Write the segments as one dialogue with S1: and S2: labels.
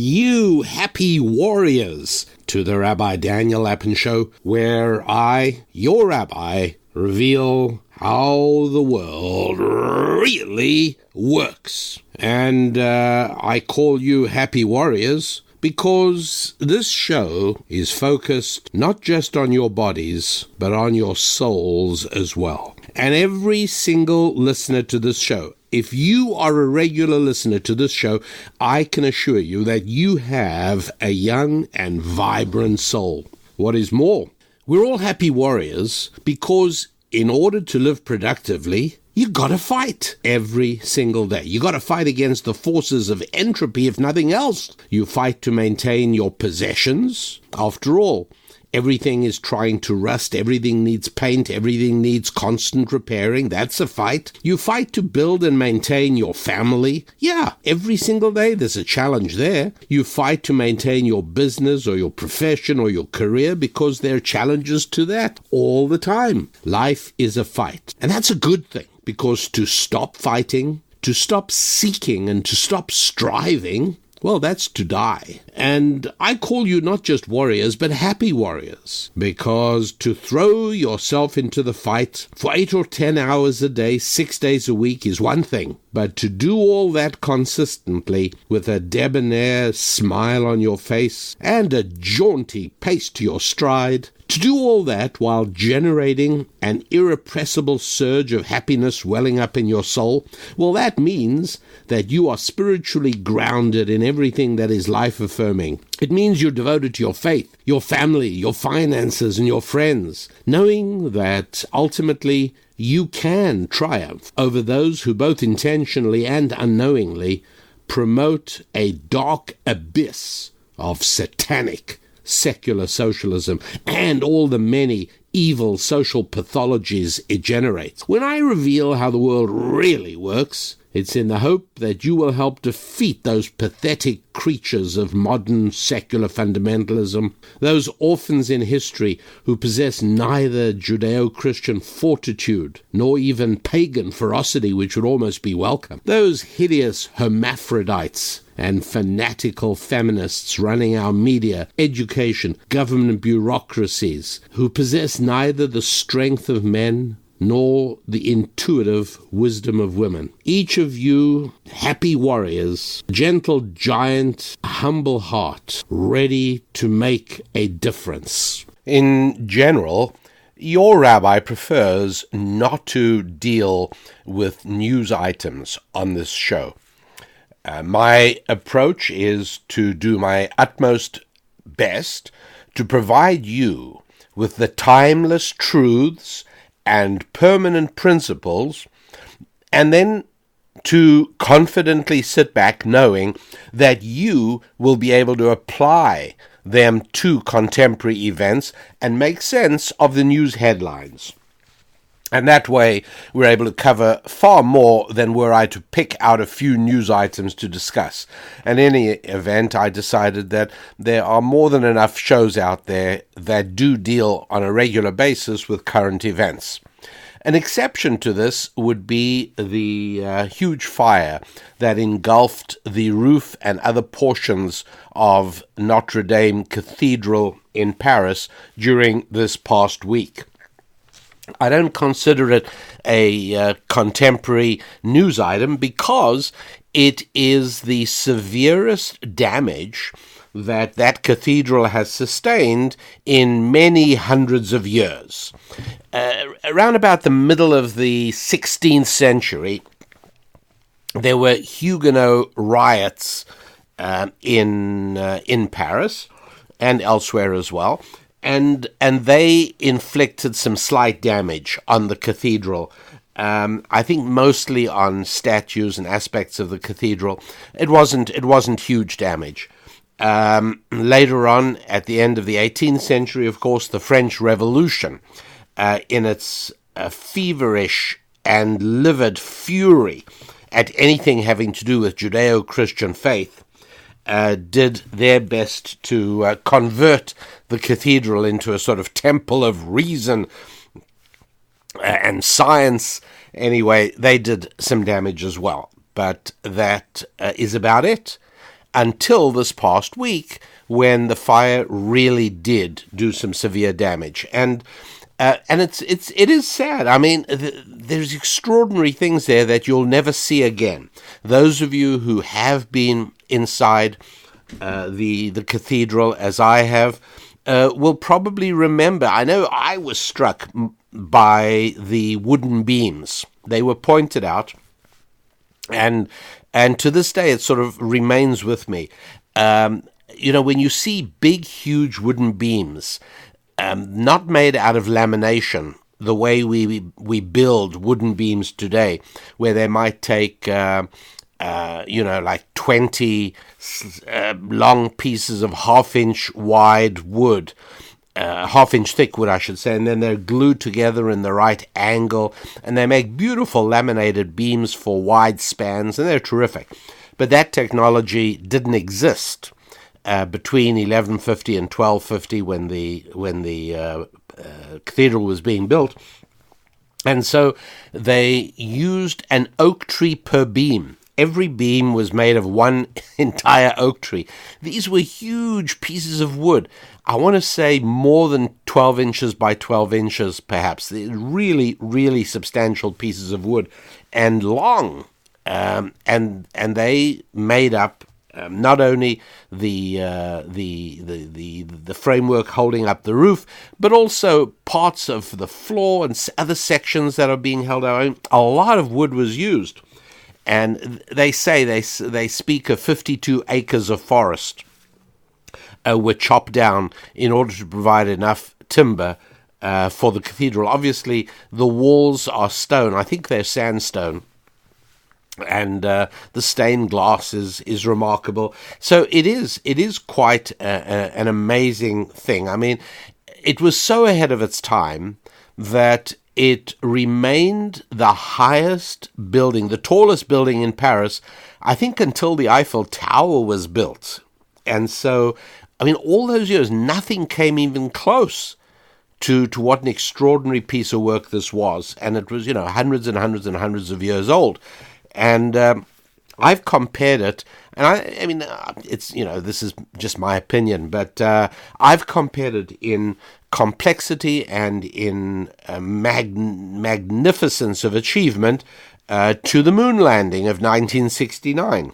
S1: you happy warriors, to the Rabbi Daniel Lappin Show, where I, your Rabbi, reveal how the world really works. And I call you happy warriors because this show is focused not just on your bodies, but on your souls as well. And every single listener to this show, if you are a regular listener to this show, I can assure you that you have a young and vibrant soul. What is more, we're all happy warriors because in order to live productively, you gotta fight every single day. You gotta fight against the forces of entropy, if nothing else. You fight to maintain your possessions. After all, everything is trying to rust, everything needs paint, everything needs constant repairing. That's a fight. You fight to build and maintain your family. Yeah, every single day there's a challenge there. You fight to maintain your business or your profession or your career because there are challenges to that all the time. Life is a fight. And that's a good thing, because to stop fighting, to stop seeking, and to stop striving, well, that's to die. And I call you not just warriors, but happy warriors, because to throw yourself into the fight for 8 or 10 hours a day, 6 days a week is one thing. But to do all that consistently with a debonair smile on your face and a jaunty pace to your stride, to do all that while generating an irrepressible surge of happiness welling up in your soul, well, that means that you are spiritually grounded in everything that is life-affirming. It means you're devoted to your faith, your family, your finances, and your friends, knowing that ultimately you can triumph over those who both intentionally and unknowingly promote a dark abyss of satanic secular socialism and all the many evil social pathologies it generates. When I reveal how the world really works, it's in the hope that you will help defeat those pathetic creatures of modern secular fundamentalism, those orphans in history who possess neither Judeo-Christian fortitude nor even pagan ferocity, which would almost be welcome, those hideous hermaphrodites and fanatical feminists running our media, education, government bureaucracies, who possess neither the strength of men nor the intuitive wisdom of women. Each of you happy warriors, gentle giant, humble heart, ready to make a difference. In general, your rabbi prefers not to deal with news items on this show. My approach is to do my utmost best to provide you with the timeless truths and permanent principles, and then to confidently sit back knowing that you will be able to apply them to contemporary events and make sense of the news headlines. And that way, we're able to cover far more than were I to pick out a few news items to discuss. And in any event, I decided that there are more than enough shows out there that do deal on a regular basis with current events. An exception to this would be the huge fire that engulfed the roof and other portions of Notre Dame Cathedral in Paris during this past week. I don't consider it a contemporary news item because it is the severest damage that cathedral has sustained in many hundreds of years. Around about the middle of the 16th century, there were Huguenot riots in Paris and elsewhere as well. And they inflicted some slight damage on the cathedral. I think mostly on statues and aspects of the cathedral. It wasn't huge damage. Later on, at the end of the 18th century, of course, the French Revolution, in its feverish and livid fury at anything having to do with Judeo-Christian faith, did their best to convert the cathedral into a sort of temple of reason and science. Anyway, they did some damage as well. But that is about it. until this past week when the fire really did do some severe damage. And it is sad. I mean, there's extraordinary things there that you'll never see again. Those of you who have been inside the cathedral, as I have, will probably remember. I know I was struck by the wooden beams. They were pointed out, and to this day it sort of remains with me. When you see big, huge wooden beams, not made out of lamination, the way we build wooden beams today, where they might take, like 20 long pieces of half-inch wide wood, half-inch thick wood, I should say, and then they're glued together in the right angle, and they make beautiful laminated beams for wide spans, and they're terrific. But that technology didn't exist between 1150 and 1250 when the cathedral was being built. And so they used an oak tree per beam. Every beam was made of one entire oak tree. These were huge pieces of wood. I want to say more than 12 inches by 12 inches, perhaps. They're really, really substantial pieces of wood, and long. And they made up not only the framework holding up the roof, but also parts of the floor and other sections that are being held out. A lot of wood was used, and they say they speak of 52 acres of forest were chopped down in order to provide enough timber for the cathedral. Obviously, the walls are stone. I think they're sandstone. And the stained glass is remarkable. So it is quite an amazing thing. I mean, it was so ahead of its time that it remained the highest building, the tallest building in Paris, I think, until the Eiffel Tower was built. And so, I mean, all those years, nothing came even close to what an extraordinary piece of work this was. And it was, hundreds and hundreds and hundreds of years old. And I've compared it, and I mean, it's, this is just my opinion, but I've compared it in complexity and in magnificence of achievement to the moon landing of 1969.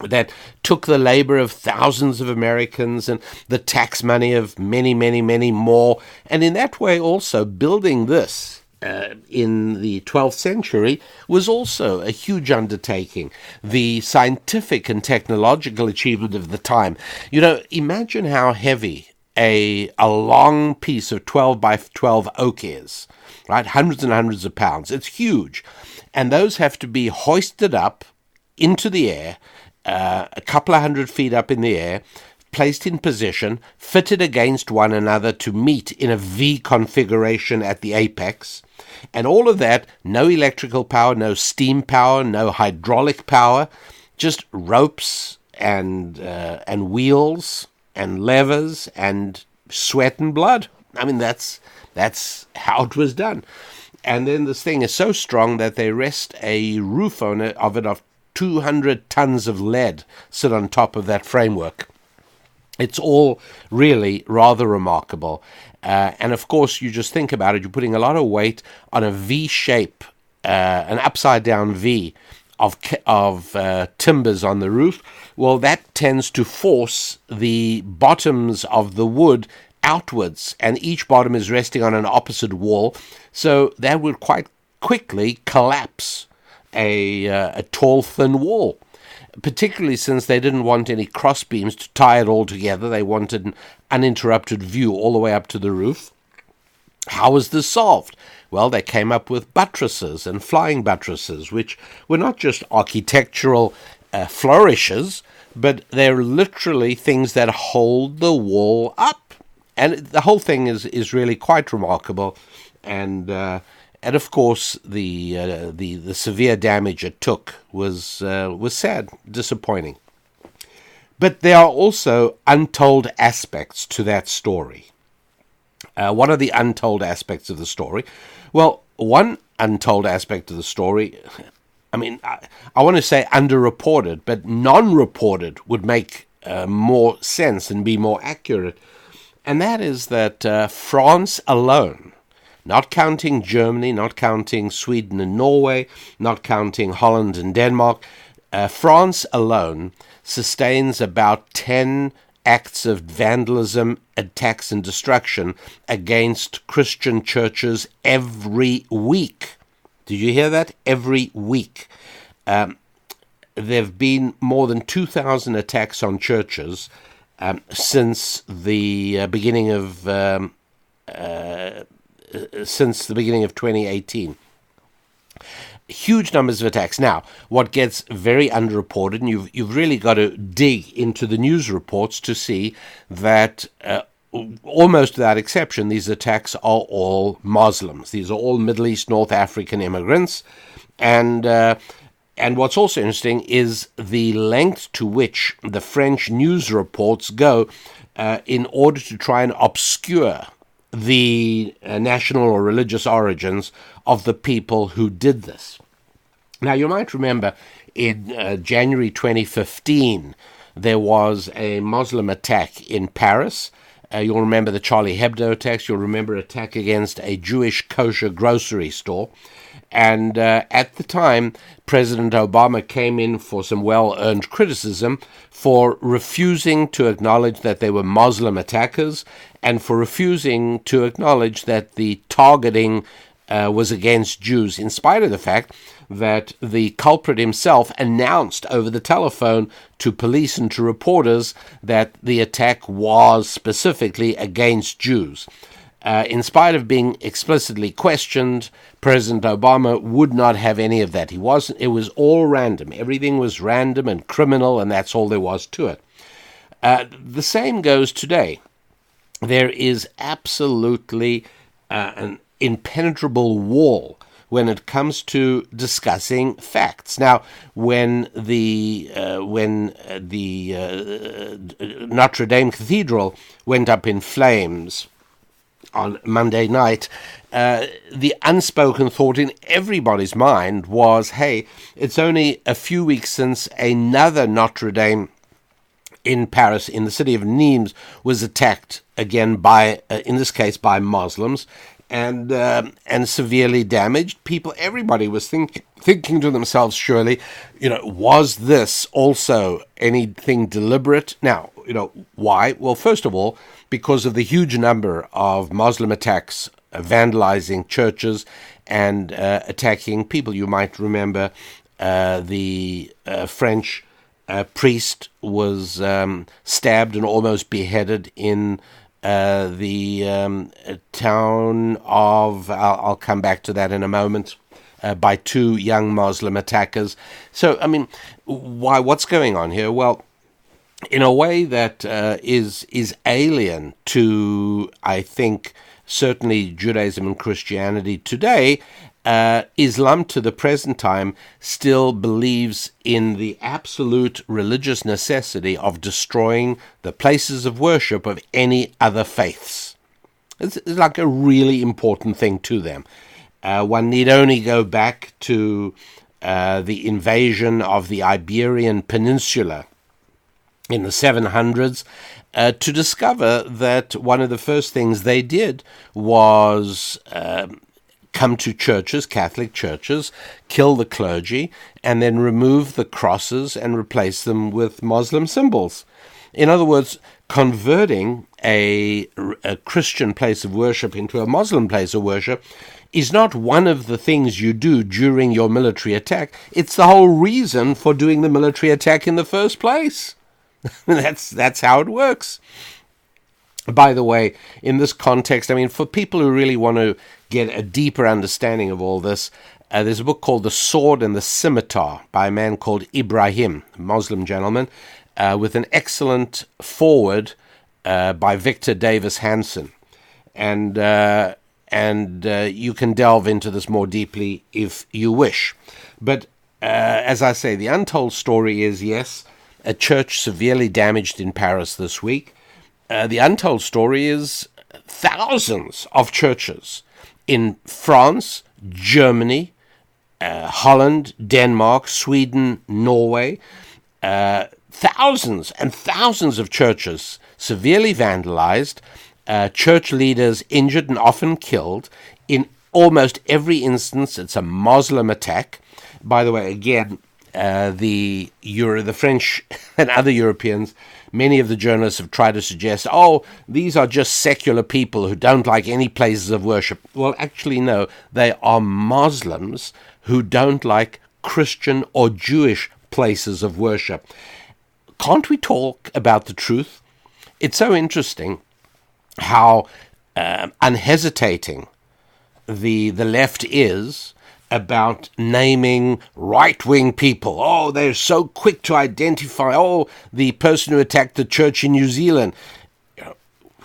S1: That took the labor of thousands of Americans and the tax money of many, many, many more. And in that way also building this in the 12th century was also a huge undertaking. The scientific and technological achievement of the time. Imagine how heavy a long piece of 12 by 12 oak is, right? Hundreds and hundreds of pounds. It's huge. And those have to be hoisted up into the air, a couple of 100 feet up in the air, placed in position, fitted against one another to meet in a V configuration at the apex. And all of that, no electrical power, no steam power, no hydraulic power, just ropes and wheels and levers and sweat and blood. I mean, that's how it was done. And then this thing is so strong that they rest a roof on it of 200 tons of lead sit on top of that framework. It's all really rather remarkable. And of course, you just think about it, you're putting a lot of weight on a V shape, an upside down V of timbers on the roof. Well, that tends to force the bottoms of the wood outwards, and each bottom is resting on an opposite wall. So that would quite quickly collapse a tall, thin wall. Particularly since they didn't want any cross beams to tie it all together. They wanted an uninterrupted view all the way up to the roof. How was this solved? Well, they came up with buttresses and flying buttresses, which were not just architectural flourishes, but they're literally things that hold the wall up. And the whole thing is really quite remarkable. And of course, the severe damage it took was sad, disappointing. But there are also untold aspects to that story. What are the untold aspects of the story? Well, one untold aspect of the story, I want to say underreported, but non-reported would make more sense and be more accurate. And that is that France alone, not counting Germany, not counting Sweden and Norway, not counting Holland and Denmark, France alone sustains about 10 acts of vandalism, attacks, and destruction against Christian churches every week. Did you hear that? Every week. There have been more than 2,000 attacks on churches since the beginning of 2018. Huge numbers of attacks. Now, what gets very underreported, and you've really got to dig into the news reports to see that almost without exception, these attacks are all Muslims. These are all Middle East, North African immigrants. And what's also interesting is the length to which the French news reports go in order to try and obscure the national or religious origins of the people who did this. Now, you might remember in January 2015, there was a Muslim attack in Paris. You'll remember the Charlie Hebdo attacks. You'll remember an attack against a Jewish kosher grocery store. And at the time, President Obama came in for some well-earned criticism for refusing to acknowledge that they were Muslim attackers and for refusing to acknowledge that the targeting was against Jews, in spite of the fact that the culprit himself announced over the telephone to police and to reporters that the attack was specifically against Jews. In spite of being explicitly questioned, President Obama would not have any of that. It was all random. Everything was random and criminal, and that's all there was to it. The same goes today. There is absolutely an impenetrable wall when it comes to discussing facts. Now, when the Notre Dame Cathedral went up in flames on Monday night, the unspoken thought in everybody's mind was, hey, it's only a few weeks since another Notre Dame in Paris, in the city of Nimes, was attacked again by, in this case, by Muslims, and severely damaged. Everybody was thinking to themselves, surely, was this also anything deliberate? Now, why? Well, first of all, because of the huge number of Muslim attacks, vandalizing churches and attacking people. You might remember the French priest was stabbed and almost beheaded in the town of, I'll come back to that in a moment, by two young Muslim attackers. So, what's going on here? Well, in a way that is alien to, I think, certainly Judaism and Christianity today, Islam to the present time still believes in the absolute religious necessity of destroying the places of worship of any other faiths. It's like a really important thing to them. One need only go back to the invasion of the Iberian Peninsula in the 700s to discover that one of the first things they did was come to churches, Catholic churches, kill the clergy, and then remove the crosses and replace them with Muslim symbols. In other words, converting a Christian place of worship into a Muslim place of worship is not one of the things you do during your military attack. It's the whole reason for doing the military attack in the first place. That's how it works. By the way, in this context, for people who really want to get a deeper understanding of all this, there's a book called The Sword and the Scimitar by a man called Ibrahim, a Muslim gentleman, with an excellent foreword by Victor Davis Hanson. And you can delve into this more deeply if you wish. But as I say, the untold story is, yes, a church severely damaged in Paris this week. The untold story is thousands of churches in France, Germany, Holland, Denmark, Sweden, Norway, thousands and thousands of churches severely vandalized, church leaders injured and often killed. In almost every instance, it's a Muslim attack. By the way, again, the French and other Europeans, many of the journalists have tried to suggest, these are just secular people who don't like any places of worship. Well, actually, no, they are Muslims who don't like Christian or Jewish places of worship. Can't we talk about the truth? It's so interesting how unhesitating the left is about naming right-wing people. They're so quick to identify, the person who attacked the church in New Zealand,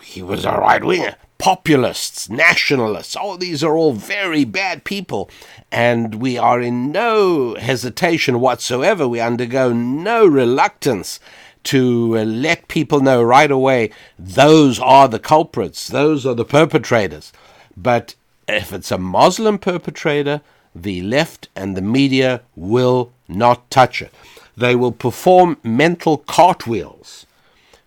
S1: he was a right-winger. Populists, nationalists, these are all very bad people. And we are in no hesitation whatsoever. We undergo no reluctance to let people know right away, those are the culprits, those are the perpetrators. But if it's a Muslim perpetrator, the left and the media will not touch it. They will perform mental cartwheels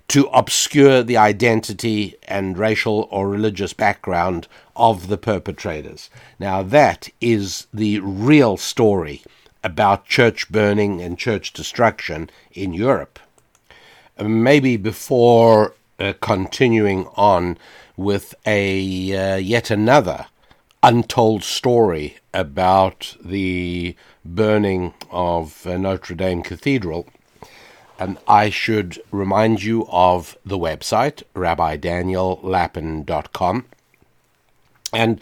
S1: to obscure the identity and racial or religious background of the perpetrators. Now that is the real story about church burning and church destruction in Europe. Maybe before continuing on with a yet another untold story about the burning of Notre Dame Cathedral, and I should remind you of the website, rabbidaniellapin.com. And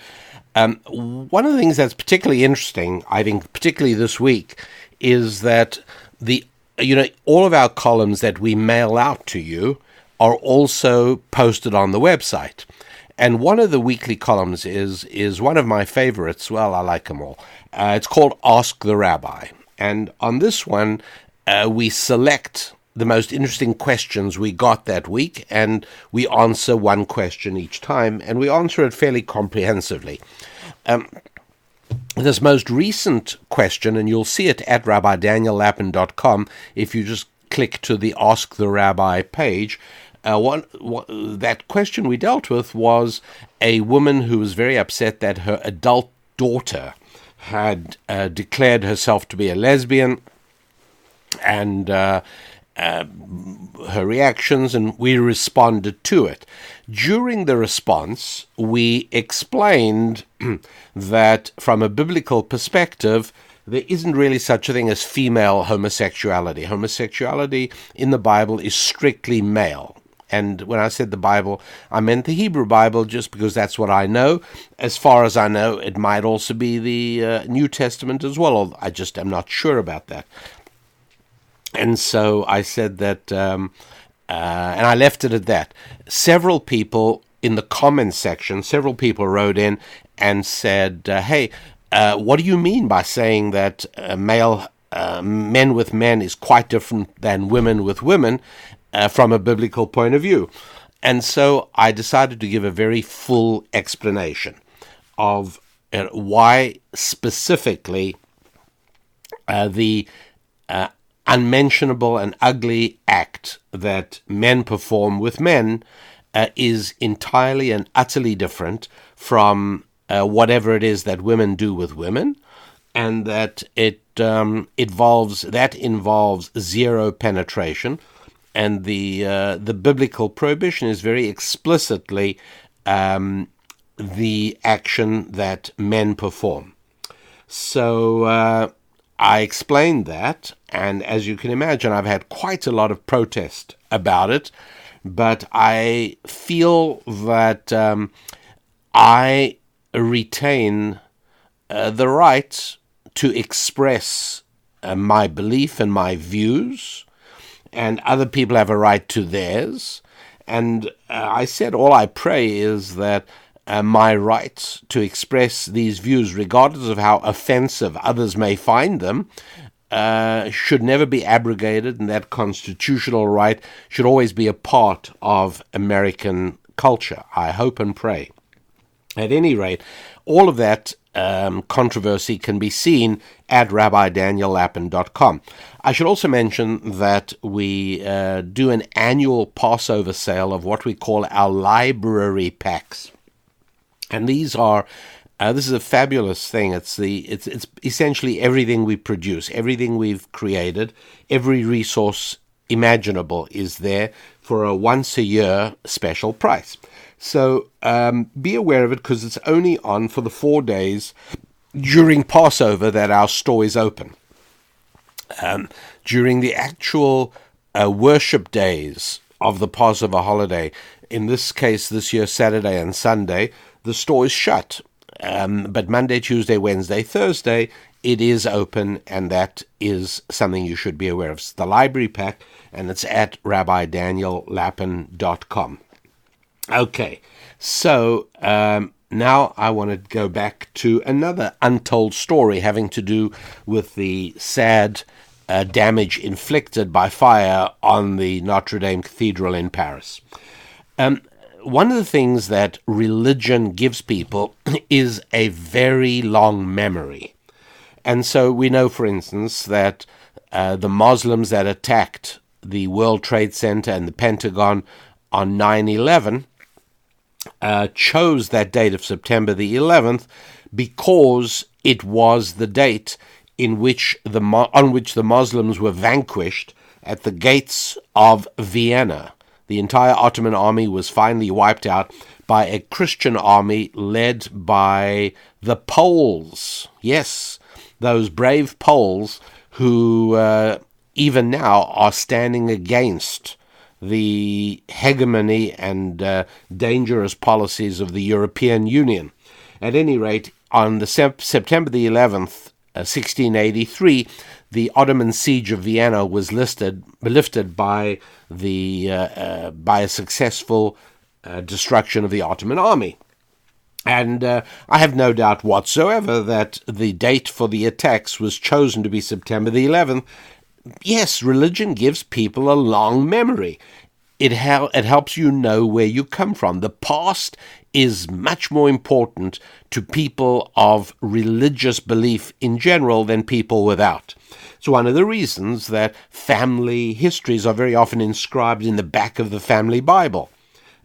S1: one of the things that's particularly interesting, I think, particularly this week, is that all of our columns that we mail out to you are also posted on the website. And one of the weekly columns is one of my favorites. Well, I like them all. It's called Ask the Rabbi. And on this one, we select the most interesting questions we got that week, and we answer one question each time, and we answer it fairly comprehensively. This most recent question, and you'll see it at rabbidaniellapin.com if you just click to the Ask the Rabbi page. That question we dealt with was a woman who was very upset that her adult daughter had declared herself to be a lesbian, and her reactions, and we responded to it. During the response, we explained that from a biblical perspective, there isn't really such a thing as female homosexuality. Homosexuality in the Bible is strictly male. And when I said the Bible, I meant the Hebrew Bible, just because that's what I know. As far as I know, it might also be the New Testament as well. I just am not sure about that. And so I said that, and I left it at that. Several people in the comments section, several people wrote in and said, hey, what do you mean by saying that men with men is quite different than women with women from a biblical point of view? And so I decided to give a very full explanation of why specifically the unmentionable and ugly act that men perform with men is entirely and utterly different from whatever it is that women do with women, and that it involves zero penetration, and the biblical prohibition is very explicitly the action that men perform. So I explained that, and as you can imagine, I've had quite a lot of protest about it, but I feel that I retain the right to express my belief and my views, and other people have a right to theirs. And I said all I pray is that my right to express these views, regardless of how offensive others may find them, should never be abrogated, and that constitutional right should always be a part of American culture. I hope and pray At any rate, all of that controversy can be seen at rabbidaniellapin.com. I should also mention that we do an annual Passover sale of what we call our library packs. And these are, this is a fabulous thing. It's essentially everything we produce, everything we've created, every resource imaginable is there for a once-a-year special price. So be aware of it, because it's only on for the 4 days during Passover that our store is open. During the actual worship days of the Passover holiday, in this case this year Saturday and Sunday, the store is shut. But Monday, Tuesday, Wednesday, Thursday, it is open, and that is something you should be aware of. It's the library pack, and it's at rabbidaniellapin.com. Okay, so now I want to go back to another untold story having to do with the sad damage inflicted by fire on the Notre Dame Cathedral in Paris. One of the things that religion gives people is a very long memory. And so we know, for instance, that the Moslems that attacked the World Trade Center and the Pentagon on 9/11 chose that date of September the 11th because it was the date on which the Muslims were vanquished at the gates of Vienna. The entire Ottoman army was finally wiped out by a Christian army led by the Poles. Yes, those brave Poles who even now are standing against the hegemony and dangerous policies of the European Union. At any rate, on the September the 11th, 1683, the Ottoman siege of Vienna was lifted by a successful destruction of the Ottoman army. And I have no doubt whatsoever that the date for the attacks was chosen to be September the 11th. Yes, religion gives people a long memory. It helps you know where you come from. The past is much more important to people of religious belief in general than people without. It's one of the reasons that family histories are very often inscribed in the back of the family Bible.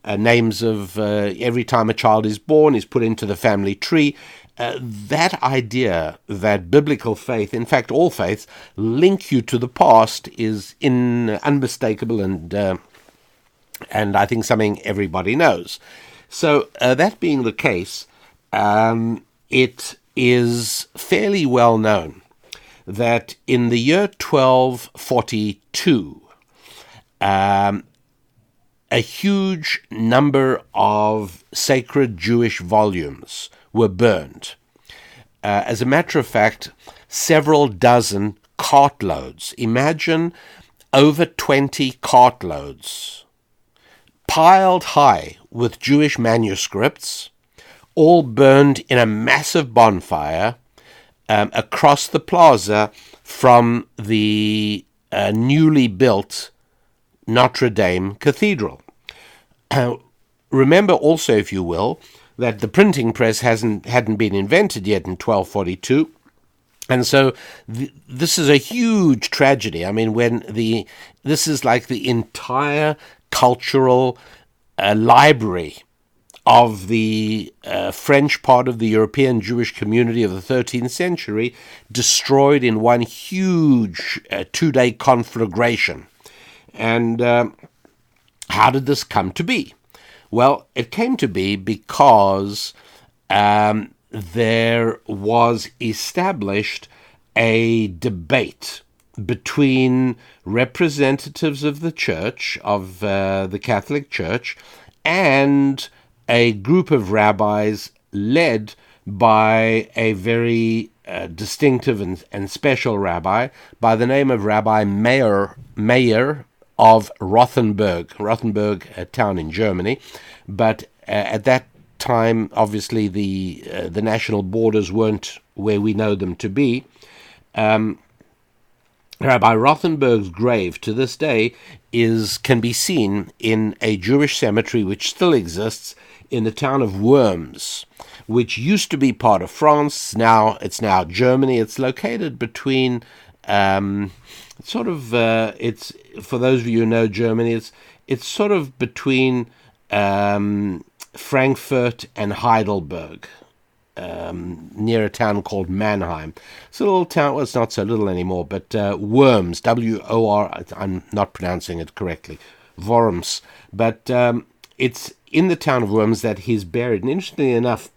S1: Names of every time a child is born is put into the family tree. That idea that biblical faith, in fact all faiths, link you to the past is unmistakable and I think something everybody knows. So that being the case, it is fairly well known that in the year 1242, a huge number of sacred Jewish volumes were burned. As a matter of fact, several dozen cartloads. Imagine over 20 cartloads piled high with Jewish manuscripts, all burned in a massive bonfire across the plaza from the newly built Notre Dame Cathedral. Remember also, if you will, that the printing press hadn't been invented yet in 1242, and so this is a huge tragedy. I mean, this is like the entire cultural library of the French part of the European Jewish community of the 13th century destroyed in one huge 2-day conflagration. And how did this come to be? Well, it came to be because there was established a debate between representatives of the church, of the Catholic Church, and a group of rabbis led by a very distinctive and special rabbi by the name of Rabbi Meir of Rothenberg, a town in Germany. But at that time, obviously, the national borders weren't where we know them to be. Rabbi Rothenberg's grave to this day can be seen in a Jewish cemetery which still exists in the town of Worms, which used to be part of France. It's now Germany. It's located between it's for those of you who know Germany, it's sort of between Frankfurt and Heidelberg. Near a town called Mannheim. It's a little town, well, it's not so little anymore, but Worms, W-O-R, I'm not pronouncing it correctly, Worms. But it's in the town of Worms that he's buried. And interestingly enough,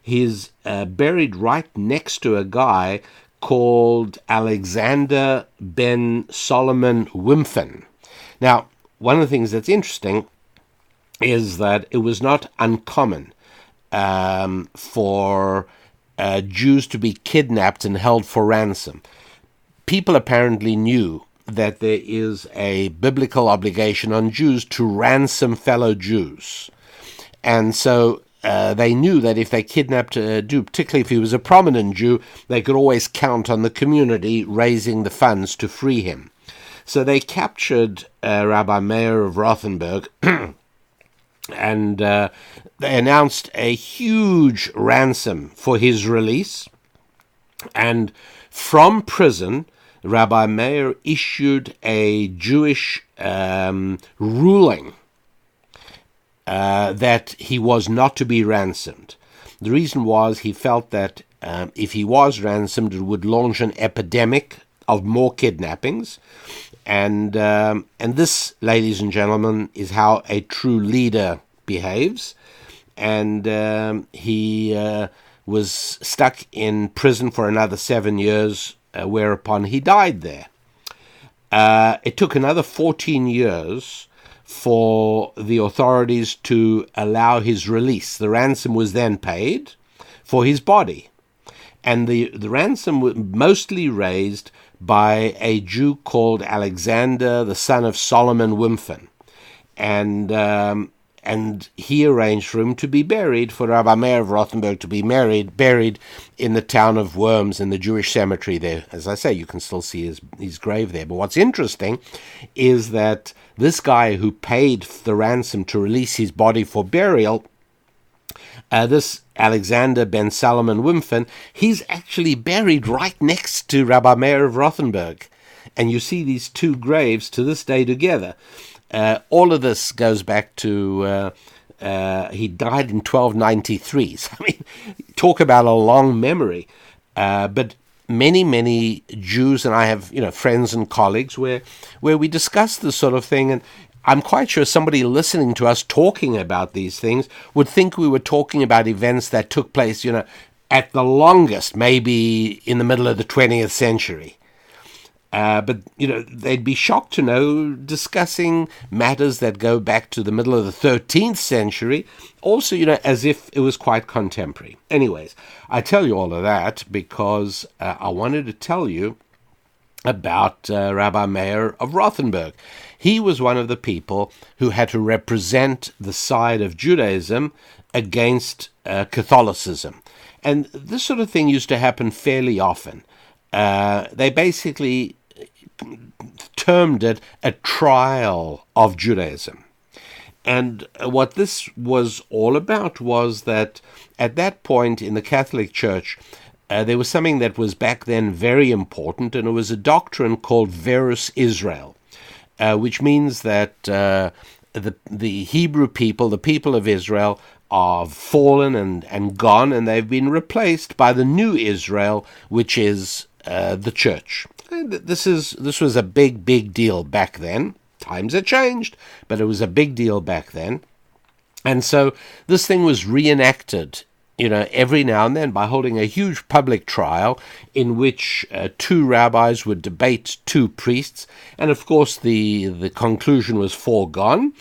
S1: he's buried right next to a guy called Alexander ben Solomon Wimpfen. Now, one of the things that's interesting is that it was not uncommon for Jews to be kidnapped and held for ransom. People apparently knew that there is a biblical obligation on Jews to ransom fellow Jews. And so they knew that if they kidnapped a Jew, particularly if he was a prominent Jew, they could always count on the community raising the funds to free him. So they captured Rabbi Meir of Rothenberg and they announced a huge ransom for his release. And from prison, Rabbi Meir issued a Jewish ruling that he was not to be ransomed. The reason was he felt that if he was ransomed, it would launch an epidemic of more kidnappings. And this, ladies and gentlemen, is how a true leader behaves. And he was stuck in prison for another 7 years, whereupon he died there. It took another 14 years for the authorities to allow his release. The ransom was then paid for his body. And the ransom was mostly raised by a Jew called Alexander, the son of Solomon Wimpfen. And he arranged for him to be buried, for Rabbi Meir of Rothenberg to be buried in the town of Worms in the Jewish cemetery there. As I say, you can still see his grave there. But what's interesting is that this guy who paid the ransom to release his body for burial, this Alexander ben Solomon Wimpfen, he's actually buried right next to Rabbi Meir of Rothenberg. And you see these two graves to this day together. All of this goes back to, he died in 1293. So, I mean, talk about a long memory. But many Jews, and I have, friends and colleagues where we discuss this sort of thing, and I'm quite sure somebody listening to us talking about these things would think we were talking about events that took place, at the longest, maybe in the middle of the 20th century. But they'd be shocked to know discussing matters that go back to the middle of the 13th century, also, as if it was quite contemporary. Anyways, I tell you all of that because I wanted to tell you about Rabbi Meir of Rothenberg. He was one of the people who had to represent the side of Judaism against Catholicism. And this sort of thing used to happen fairly often. They basically termed it a trial of Judaism. And what this was all about was that at that point in the Catholic Church, there was something that was back then very important, and it was a doctrine called Verus Israel, which means that the Hebrew people, the people of Israel, are fallen and gone, and they've been replaced by the new Israel, which is the church. This was a big deal back then. Times had changed, but it was a big deal back then. And so this thing was reenacted, every now and then by holding a huge public trial in which two rabbis would debate two priests. And of course, the conclusion was foregone.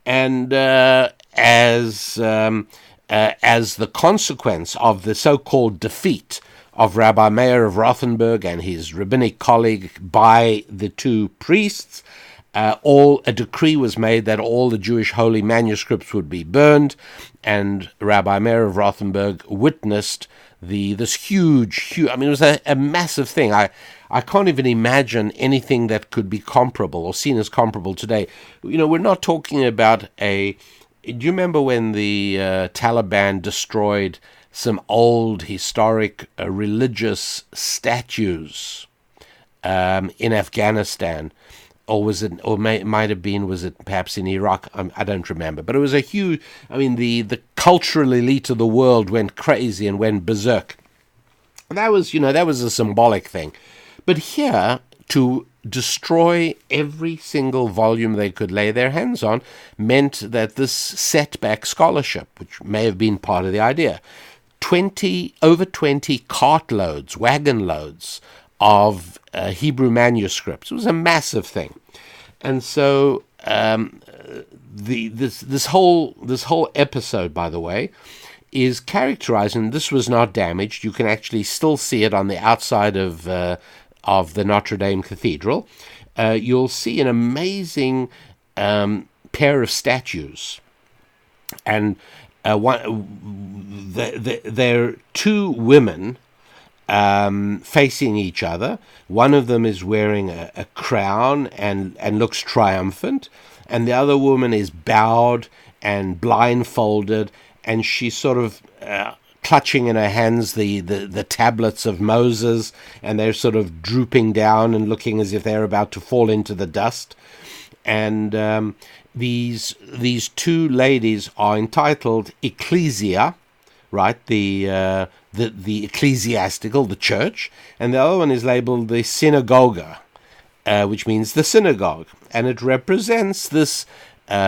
S1: And as the consequence of the so-called defeat of Rabbi Meir of Rothenberg and his rabbinic colleague by the two priests, a decree was made that all the Jewish holy manuscripts would be burned, and Rabbi Meir of Rothenberg witnessed this huge, I mean, it was a massive thing. I I can't even imagine anything that could be comparable or seen as comparable today. We're not talking about do you remember when the Taliban destroyed some old historic religious statues in Afghanistan? Or was it, or might have been, was it perhaps in Iraq? I don't remember. But it was a huge, the cultural elite of the world went crazy and went berserk. That was a symbolic thing. But here, to destroy every single volume they could lay their hands on meant that this set back scholarship, which may have been part of the idea, over 20 cartloads, wagon loads of Hebrew manuscripts. It was a massive thing. And so this whole episode, by the way, is characterized, and this was not damaged. You can actually still see it on the outside of the Notre Dame Cathedral. You'll see an amazing pair of statues, and they're two women facing each other. One of them is wearing a crown and looks triumphant, and the other woman is bowed and blindfolded, and she's sort of clutching in her hands the tablets of Moses, and they're sort of drooping down and looking as if they're about to fall into the dust. And these two ladies are entitled Ecclesia, right? The ecclesiastical, the church, and the other one is labeled the synagoga, which means the synagogue, and it represents this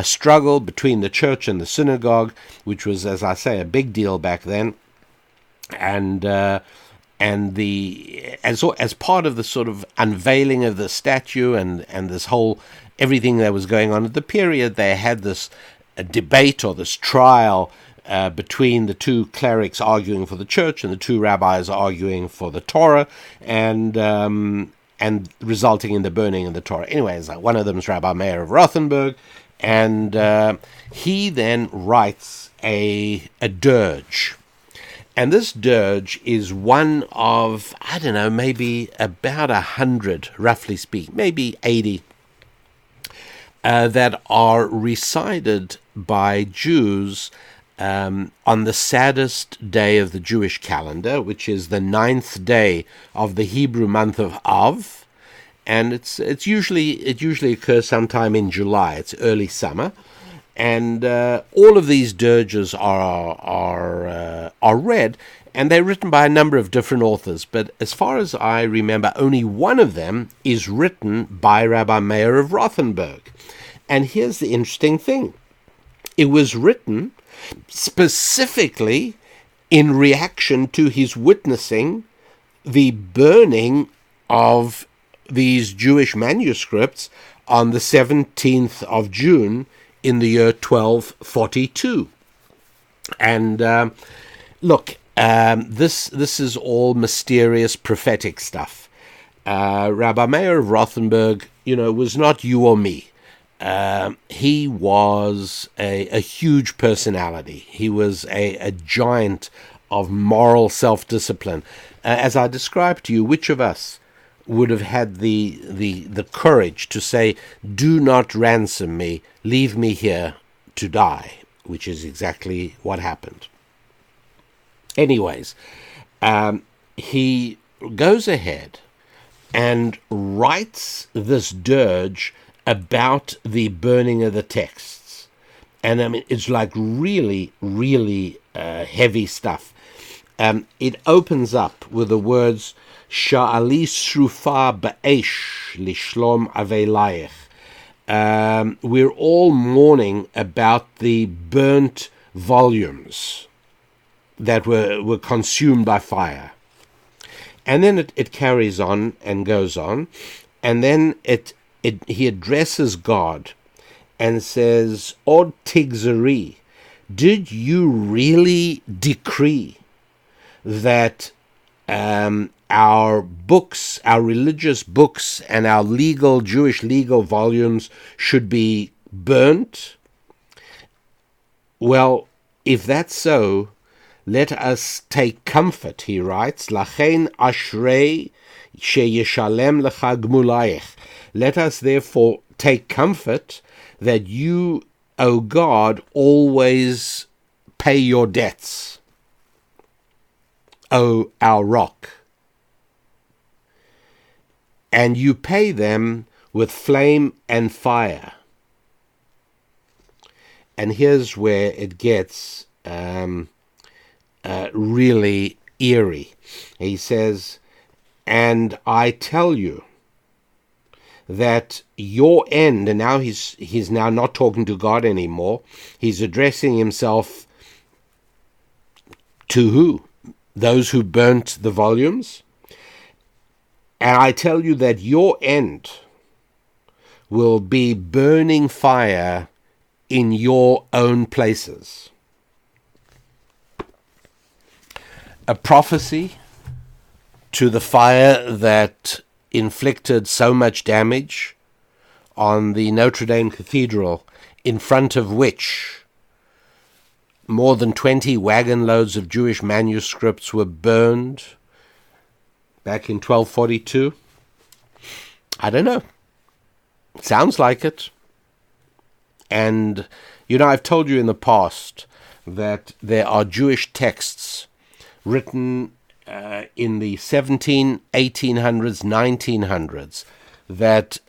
S1: struggle between the church and the synagogue, which was, as I say, a big deal back then, and as part of the sort of unveiling of the statue and this whole everything that was going on at the period, they had this debate or this trial between the two clerics arguing for the church and the two rabbis arguing for the Torah, and resulting in the burning of the Torah. Anyways, one of them is Rabbi Meir of Rothenberg, and he then writes a dirge. And this dirge is one of, I don't know, maybe about 100, roughly speaking, maybe 80, that are recited by Jews on the saddest day of the Jewish calendar, which is the 9th day of the Hebrew month of Av, and it usually occurs sometime in July. It's early summer, and all of these dirges are read, and they're written by a number of different authors. But as far as I remember, only one of them is written by Rabbi Meir of Rothenberg. And here's the interesting thing: it was written specifically in reaction to his witnessing the burning of these Jewish manuscripts on the 17th of June in the year 1242. And this is all mysterious prophetic stuff. Rabbi Meir of Rothenberg, was not you or me. He was a huge personality. He was a giant of moral self-discipline. As I described to you, which of us would have had the courage to say, "Do not ransom me, leave me here to die," which is exactly what happened. Anyways, he goes ahead and writes this dirge about the burning of the texts. And it's like really, really heavy stuff. It opens up with the words, Sha'ali srufa ba'esh lishlom avelayich. We're all mourning about the burnt volumes that were consumed by fire. And then it carries on and goes on, and then he addresses God and says, Od Tigzeri, did you really decree that our books, our religious books, and our Jewish legal volumes should be burnt? Well, if that's so, let us take comfort, he writes, Lachen ashrei sheyeshalem lecha gmulayich. Let us therefore take comfort that you, O God, always pay your debts, O our rock. And you pay them with flame and fire. And here's where it gets really eerie. He says, and I tell you that your end, and now he's now not talking to God anymore. He's addressing himself to who? Those who burnt the volumes. And I tell you that your end will be burning fire in your own places. A prophecy to the fire that inflicted so much damage on the Notre Dame Cathedral, in front of which more than 20 wagon loads of Jewish manuscripts were burned back in 1242. I don't know. Sounds like it. And, I've told you in the past that there are Jewish texts written in the 1800s, 1900s that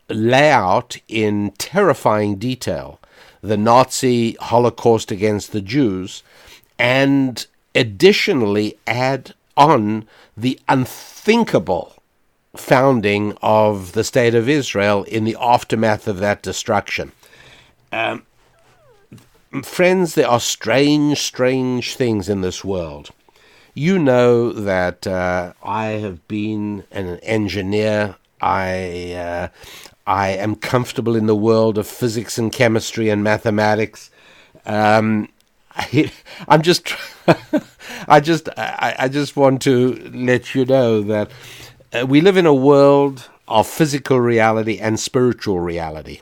S1: lay out in terrifying detail the Nazi Holocaust against the Jews, and additionally add on the unthinkable founding of the State of Israel in the aftermath of that destruction. Friends, there are strange things in this world. You know that I have been an engineer. I am comfortable in the world of physics and chemistry and mathematics. I just want to let you know that we live in a world of physical reality and spiritual reality.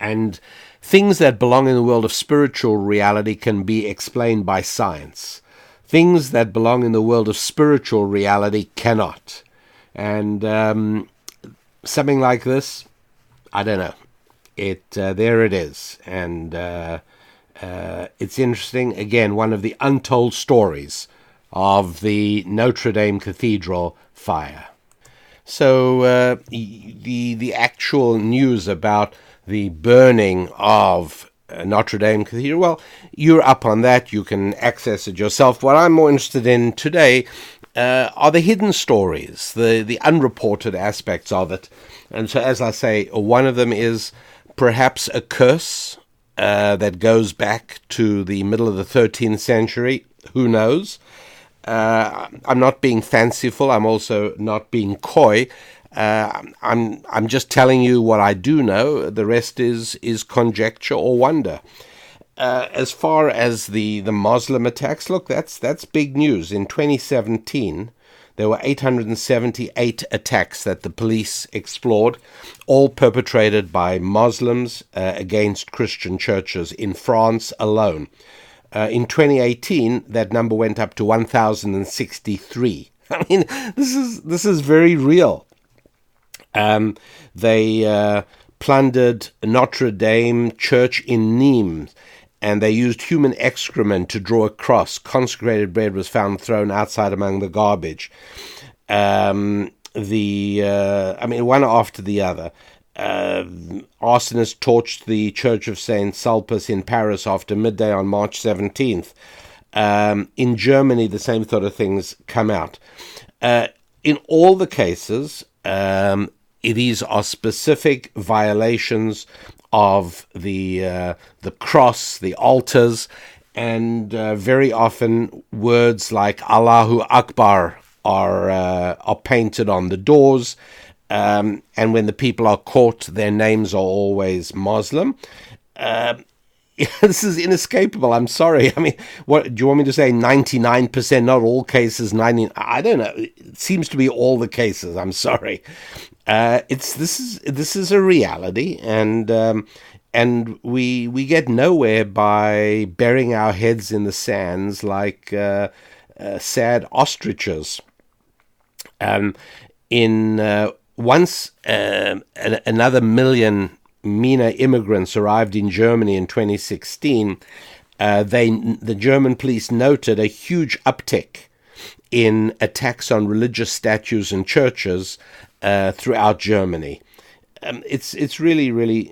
S1: And things that belong in the world of spiritual reality can be explained by science. Things that belong in the world of spiritual reality cannot. And something like this, I don't know. There it is. And it's interesting. Again, one of the untold stories of the Notre Dame Cathedral fire. So the actual news about the burning of Notre Dame Cathedral, well, you're up on that. You can access it yourself. What I'm more interested in today are the hidden stories, the unreported aspects of it. And so, as I say, one of them is perhaps a curse that goes back to the middle of the 13th century. Who knows? I'm not being fanciful. I'm also not being coy. I'm just telling you what I do know. The rest is conjecture or wonder. As far as the Muslim attacks, look, that's big news. In 2017, there were 878 attacks that the police explored, all perpetrated by Muslims against Christian churches in France alone. In 2018, that number went up to 1,063. I mean, this is very real. They plundered Notre Dame Church in Nîmes, and they used human excrement to draw a cross. Consecrated bread was found thrown outside among the garbage. One after the other. Arsonists torched the Church of St. Sulpice in Paris after midday on March 17th. In Germany, the same sort of things come out. In all the cases, these are specific violations of the cross, the altars, and very often words like Allahu Akbar are painted on the doors. And when the people are caught, their names are always Muslim. This is inescapable. I'm sorry. I mean, what do you want me to say? 99%, not all cases. 90. I don't know. It seems to be all the cases. I'm sorry. This is a reality, and And we get nowhere by burying our heads in the sands like sad ostriches. Once another million MENA immigrants arrived in Germany in 2016, the German police noted a huge uptick in attacks on religious statues and churches throughout Germany. It's really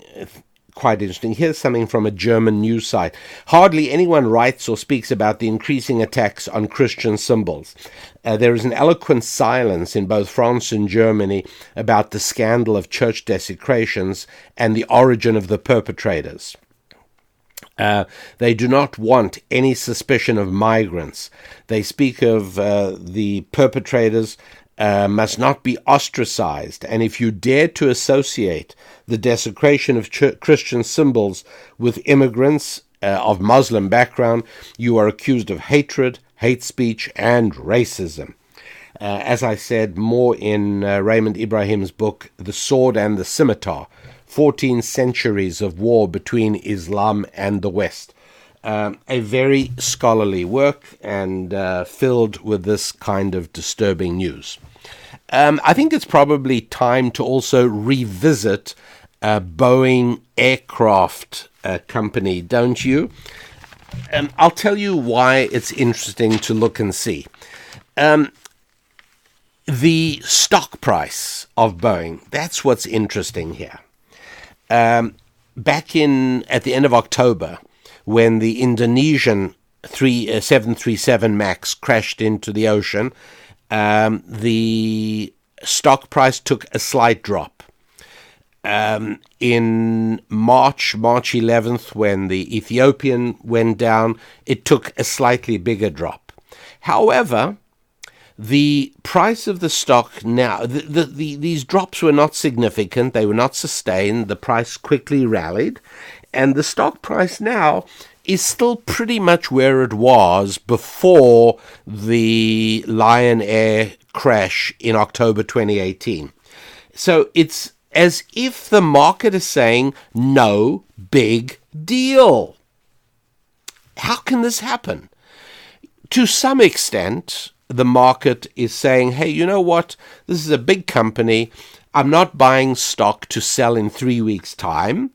S1: quite interesting. Here's something from a German news site. Hardly anyone writes or speaks about the increasing attacks on Christian symbols. There is an eloquent silence in both France and Germany about the scandal of church desecrations and the origin of the perpetrators. They do not want any suspicion of migrants. They speak of the perpetrators must not be ostracized, and if you dare to associate the desecration of Christian symbols with immigrants of Muslim background, you are accused of hatred, hate speech, and racism. As I said, more in Raymond Ibrahim's book, The Sword and the Scimitar, 14 Centuries of War Between Islam and the West. A very scholarly work and filled with this kind of disturbing news. I think it's probably time to also revisit Boeing aircraft company, don't you? I'll tell you why it's interesting to look and see. The stock price of Boeing, that's what's interesting here. Back at the end of October, when the Indonesian 737 MAX crashed into the ocean, the stock price took a slight drop. In March 11th, when the Ethiopian went down, it took a slightly bigger drop. However, the price of the stock now, these drops were not significant. They were not sustained. The price quickly rallied. And the stock price now is still pretty much where it was before the Lion Air crash in October 2018. So it's as if the market is saying, no big deal. How can this happen? To some extent, the market is saying, hey, you know what? This is a big company. I'm not buying stock to sell in 3 weeks' time.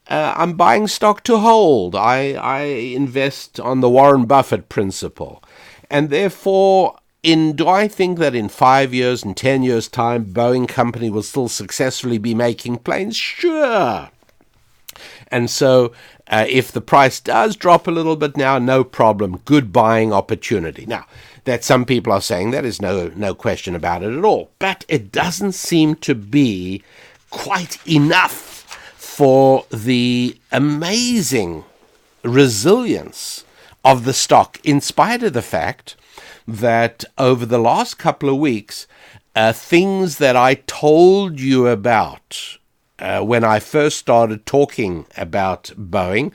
S1: I'm buying stock to hold. I invest on the Warren Buffett principle. And therefore, do I think that in 5 years and 10 years' time, Boeing company will still successfully be making planes? Sure. And so if the price does drop a little bit now, no problem. Good buying opportunity. Now, that some people are saying that is no question about it at all. But it doesn't seem to be quite enough for the amazing resilience of the stock, in spite of the fact that over the last couple of weeks, things that I told you about when I first started talking about Boeing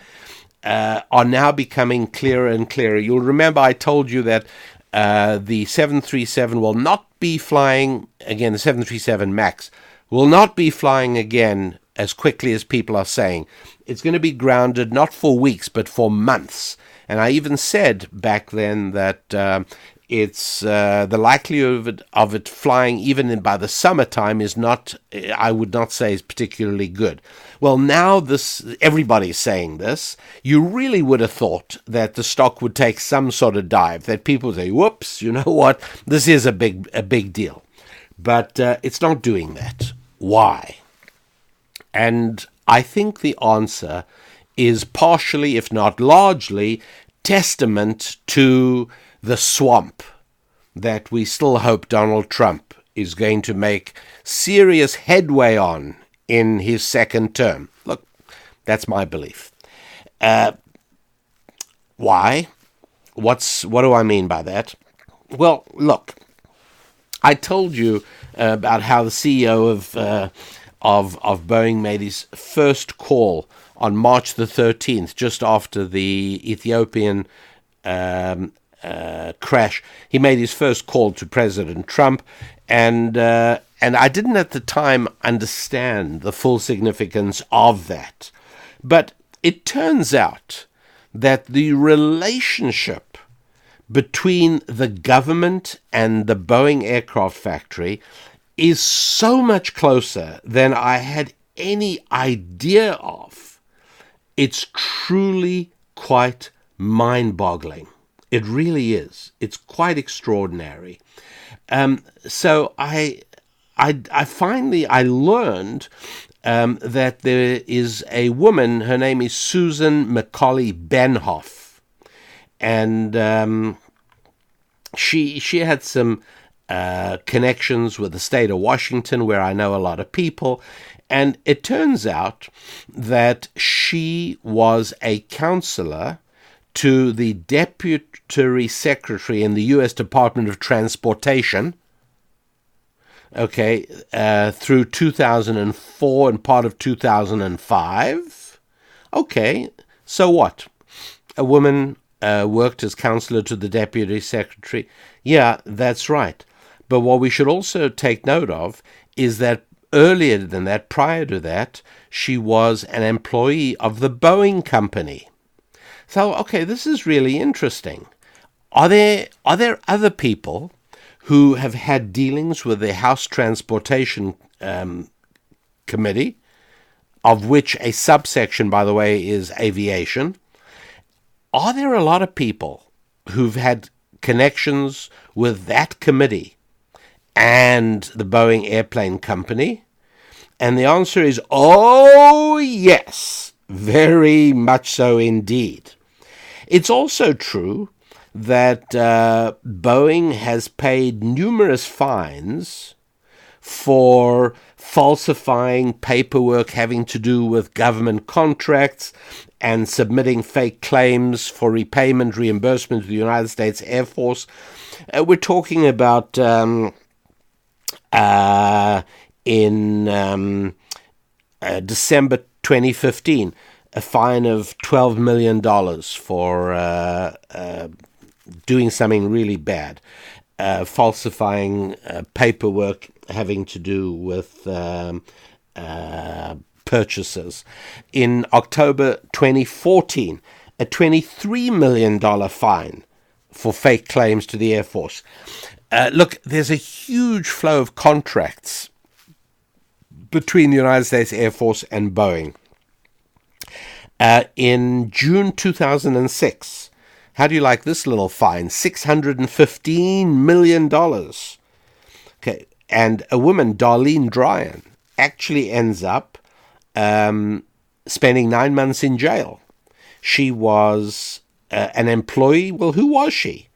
S1: are now becoming clearer and clearer. You'll remember I told you that the 737 will not be flying again, the 737 MAX will not be flying again as quickly as people are saying. It's going to be grounded not for weeks, but for months. And I even said back then that it's the likelihood of it flying even by the summertime is not, I would not say, is particularly good. Well, now everybody's saying this. You really would have thought that the stock would take some sort of dive, that people say, whoops, you know what, this is a big deal. But it's not doing that. Why? And I think the answer is partially, if not largely, testament to the swamp that we still hope Donald Trump is going to make serious headway on in his second term. Look, that's my belief. Why? What do I mean by that? Well, look, I told you about how the CEO of Boeing made his first call on March the 13th, just after the Ethiopian crash. He made his first call to President Trump, and I didn't at the time understand the full significance of that. But it turns out that the relationship between the government and the Boeing aircraft factory is so much closer than I had any idea of. It's truly quite mind-boggling. It really is. It's quite extraordinary. So I finally learned that there is a woman. Her name is Susan Macaulay Benhoff, and she had some connections with the state of Washington, where I know a lot of people. And it turns out that she was a counselor to the Deputy Secretary in the U.S. Department of Transportation, through 2004 and part of 2005. Okay, so what? A woman worked as counselor to the Deputy Secretary. Yeah, that's right. But what we should also take note of is that earlier than that, prior to that, she was an employee of the Boeing company. So, okay, this is really interesting. Are there other people who have had dealings with the House Transportation Committee, of which a subsection, by the way, is aviation? Are there a lot of people who've had connections with that committee and the Boeing Airplane Company? And the answer is, oh, yes, very much so indeed. It's also true that Boeing has paid numerous fines for falsifying paperwork having to do with government contracts and submitting fake claims for repayment, reimbursement to the United States Air Force. We're talking about in December 2015, a fine of $12 million for doing something really bad, falsifying paperwork having to do with purchases. In October 2014, a $23 million fine for fake claims to the Air Force. Look, there's a huge flow of contracts between the United States Air Force and Boeing. In June 2006, how do you like this little fine? $615 million. Okay, and a woman, Darlene Dryan, actually ends up spending 9 months in jail. She was an employee. Well, who was she?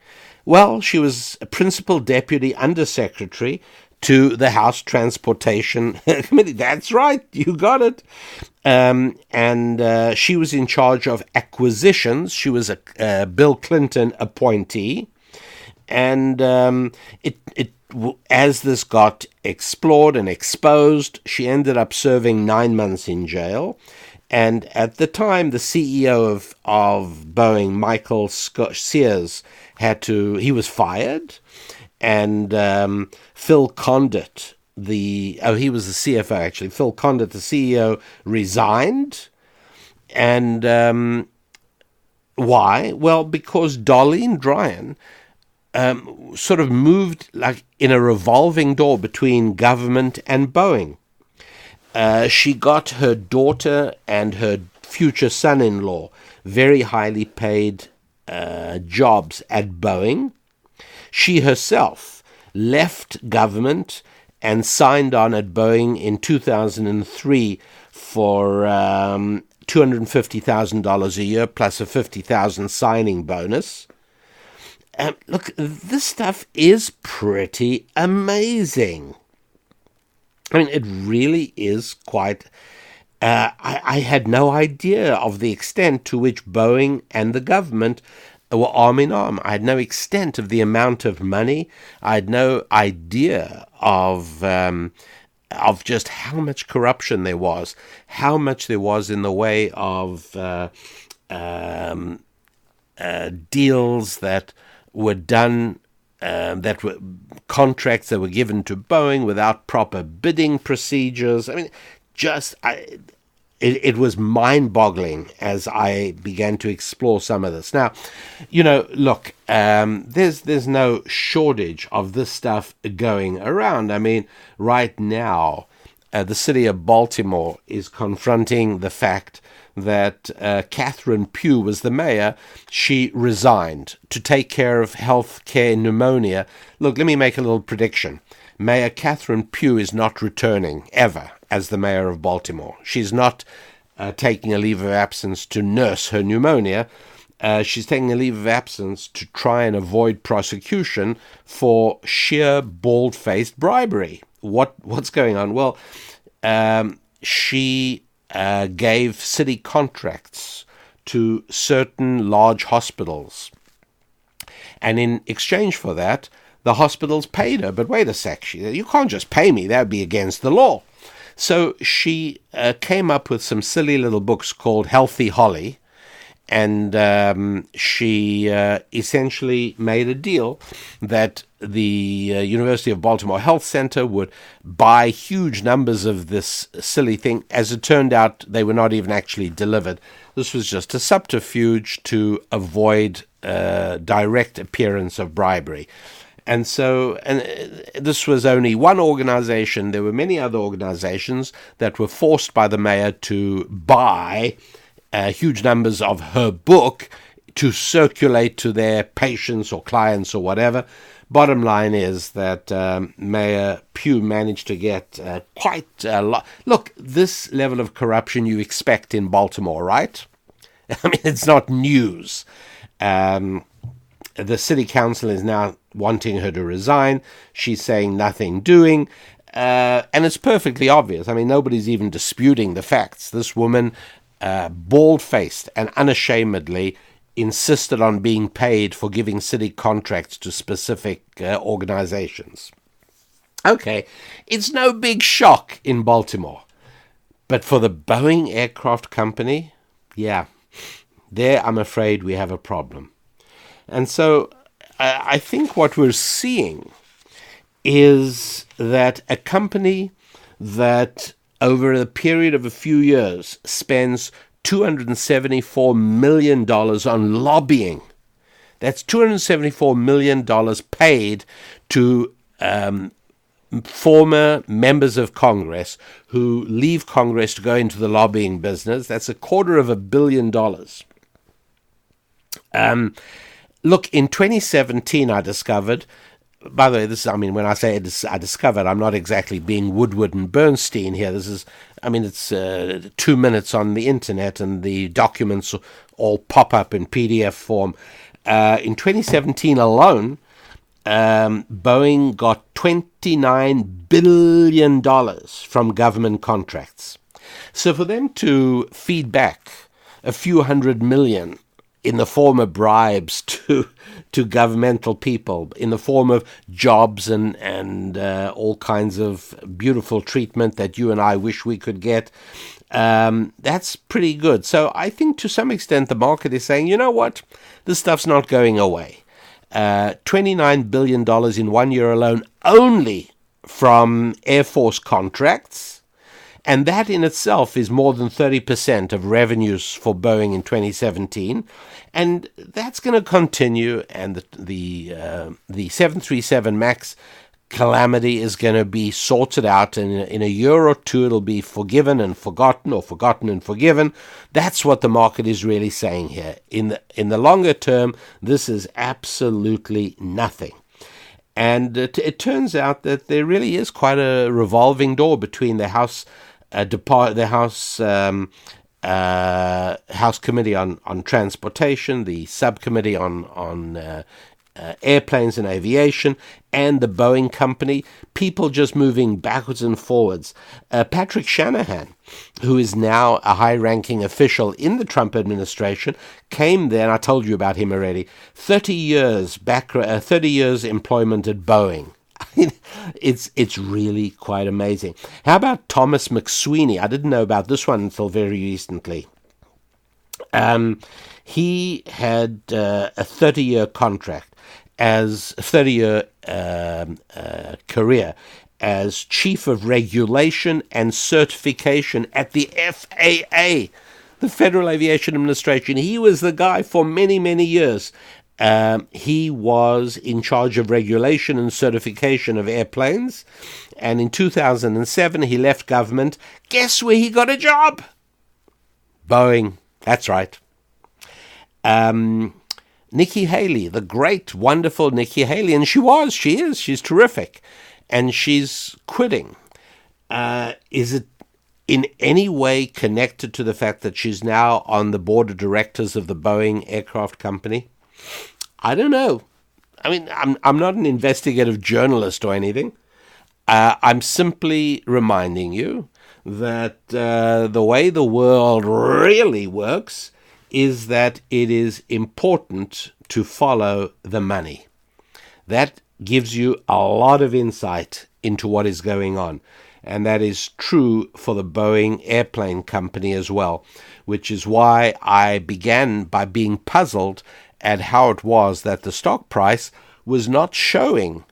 S1: Well, she was a principal deputy undersecretary to the House Transportation Committee. That's right, you got it. And she was in charge of acquisitions. She was a Bill Clinton appointee. And as this got explored and exposed, she ended up serving 9 months in jail. And at the time, the CEO of Boeing, Michael Sears, he was fired. And Phil Condit, he was the CFO actually. Phil Condit, the CEO, resigned. And why? Well, because Darlene Dryan sort of moved like in a revolving door between government and Boeing. She got her daughter and her future son-in-law very highly paid jobs at Boeing. She herself left government and signed on at Boeing in 2003 for $250,000 a year plus a $50,000 signing bonus. Look, this stuff is pretty amazing. I mean, it really is quite... I had no idea of the extent to which Boeing and the government were arm in arm. I had no extent of the amount of money. I had no idea of just how much corruption there was, how much there was in the way of deals that were done, that were contracts that were given to Boeing without proper bidding procedures. I mean, it was mind-boggling as I began to explore some of this. Now, look, there's no shortage of this stuff going around. I mean, right now, the city of Baltimore is confronting the fact that Catherine Pugh was the mayor. She resigned to take care of health care pneumonia. Look, let me make a little prediction. Mayor Catherine Pugh is not returning ever as the mayor of Baltimore. She's not taking a leave of absence to nurse her pneumonia. She's taking a leave of absence to try and avoid prosecution for sheer bald-faced bribery. What's going on? Well, she gave city contracts to certain large hospitals. And in exchange for that, the hospitals paid her. But wait a sec, you can't just pay me. That would be against the law. So she came up with some silly little books called Healthy Holly, and she essentially made a deal that the University of Baltimore Health Center would buy huge numbers of this silly thing. As it turned out, they were not even actually delivered. This was just a subterfuge to avoid direct appearance of bribery. And so, this was only one organization. There were many other organizations that were forced by the mayor to buy huge numbers of her book to circulate to their patients or clients or whatever. Bottom line is that Mayor Pugh managed to get quite a lot. Look, this level of corruption you expect in Baltimore, right? I mean, it's not news. The city council is now wanting her to resign. She's saying nothing doing. And it's perfectly obvious. I mean, nobody's even disputing the facts. This woman, bald-faced and unashamedly, insisted on being paid for giving city contracts to specific organizations. Okay, it's no big shock in Baltimore. But for the Boeing Aircraft Company, yeah, there I'm afraid we have a problem. And so I think what we're seeing is that a company that over the period of a few years spends $274 million on lobbying. That's $274 million paid to former members of Congress who leave Congress to go into the lobbying business. That's $250 million. Look, in 2017, I discovered, by the way, when I say I discovered, I'm not exactly being Woodward and Bernstein here. It's 2 minutes on the internet and the documents all pop up in PDF form. In 2017 alone, Boeing got $29 billion from government contracts. So for them to feed back a few hundred million in the form of bribes to governmental people, in the form of jobs and all kinds of beautiful treatment that you and I wish we could get, that's pretty good. So I think to some extent the market is saying, you know what, this stuff's not going away. $29 billion in 1 year alone only from Air Force contracts. And that in itself is more than 30% of revenues for Boeing in 2017. And that's going to continue. And the 737 MAX calamity is going to be sorted out. And in a year or two, it'll be forgiven and forgotten, or forgotten and forgiven. That's what the market is really saying here. In the longer term, this is absolutely nothing. And it turns out that there really is quite a revolving door between the House Committee on Transportation, the Subcommittee on Airplanes and Aviation, and the Boeing Company. People just moving backwards and forwards. Patrick Shanahan, who is now a high-ranking official in the Trump administration, came there, and I told you about him already, 30 years employment at Boeing. It's really quite amazing. How about Thomas Mcsweeney? I didn't know about this one until very recently. He had a 30-year contract, as a 30-year career as chief of regulation and certification at the FAA, the Federal Aviation Administration. He was the guy for many, many years. He was in charge of regulation and certification of airplanes. And in 2007, he left government. Guess where he got a job? Boeing. That's right. Nikki Haley, the great, wonderful Nikki Haley, and she's terrific, and she's quitting. Is it in any way connected to the fact that she's now on the board of directors of the Boeing aircraft company? I don't know. I mean, I'm not an investigative journalist or anything. I'm simply reminding you that the way the world really works is that it is important to follow the money. That gives you a lot of insight into what is going on. And that is true for the Boeing airplane company as well, which is why I began by being puzzled at how it was that the stock price was not showing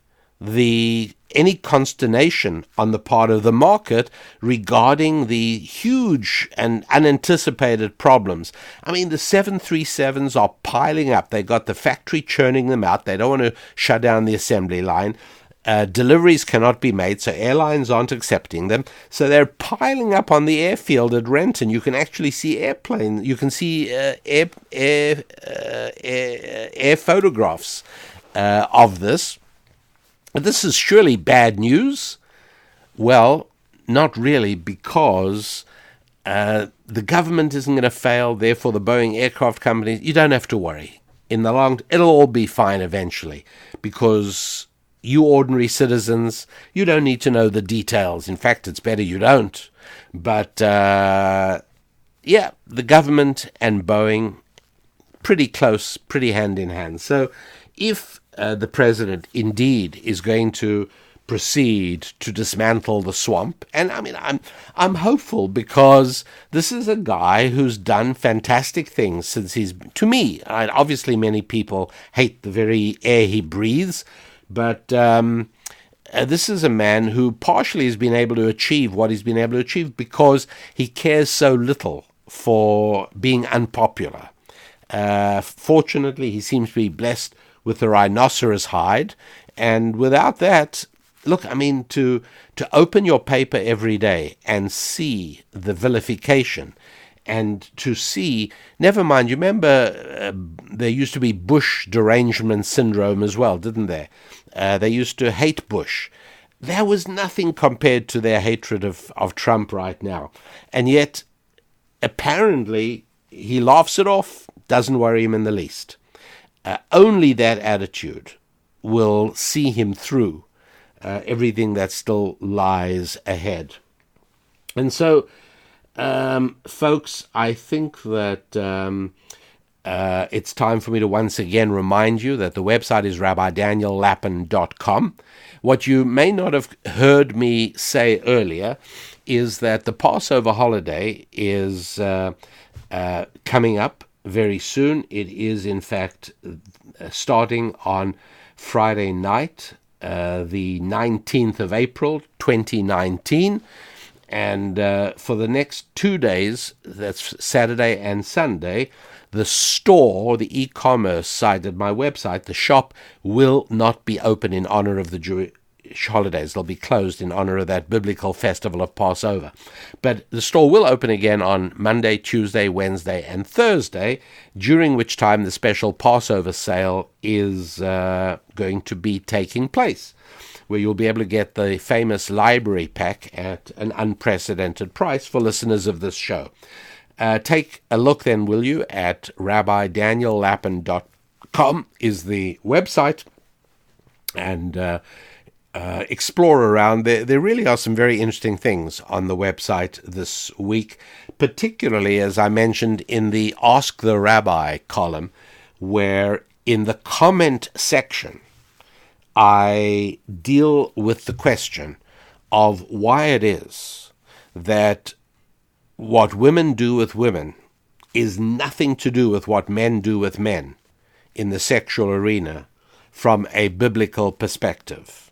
S1: any consternation on the part of the market regarding the huge and unanticipated problems. I mean, the 737s are piling up. They got the factory churning them out. They don't want to shut down the assembly line. Deliveries cannot be made, so airlines aren't accepting them. So they're piling up on the airfield at Renton. You can actually see airplanes. You can see air photographs of this. This is surely bad news. Well, not really, because the government isn't going to fail. Therefore, the Boeing aircraft companies, you don't have to worry. In the long, it'll all be fine eventually, because you ordinary citizens, you don't need to know the details. In fact, it's better you don't. But, the government and Boeing, pretty close, pretty hand in hand. So if the president indeed is going to proceed to dismantle the swamp, and I mean, I'm hopeful, because this is a guy who's done fantastic things since to me, obviously many people hate the very air he breathes, but this is a man who partially has been able to achieve what he's been able to achieve because he cares so little for being unpopular. Fortunately, he seems to be blessed with the rhinoceros hide, and without that, look, I mean, to open your paper every day and see the vilification, and to see, never mind, you remember there used to be Bush derangement syndrome as well, didn't there? They used to hate Bush. There was nothing compared to their hatred of Trump right now. And yet, apparently, he laughs it off, doesn't worry him in the least. Only that attitude will see him through everything that still lies ahead. And so, folks, I think that it's time for me to once again remind you that the website is rabbidaniellapin.com. What you may not have heard me say earlier is that the Passover holiday is coming up very soon. It is, in fact, starting on Friday night, the 19th of April, 2019. And for the next 2 days, that's Saturday and Sunday, the store, the e-commerce site at my website, the shop, will not be open in honor of the Jewish holidays. They'll be closed in honor of that biblical festival of Passover. But the store will open again on Monday, Tuesday, Wednesday, and Thursday, during which time the special Passover sale is going to be taking place, where you'll be able to get the famous library pack at an unprecedented price for listeners of this show. Take a look then, will you, at rabbidaniellapin.com is the website, and explore around. There really are some very interesting things on the website this week, particularly, as I mentioned, in the Ask the Rabbi column, where in the comment section, I deal with the question of why it is that what women do with women is nothing to do with what men do with men in the sexual arena from a biblical perspective.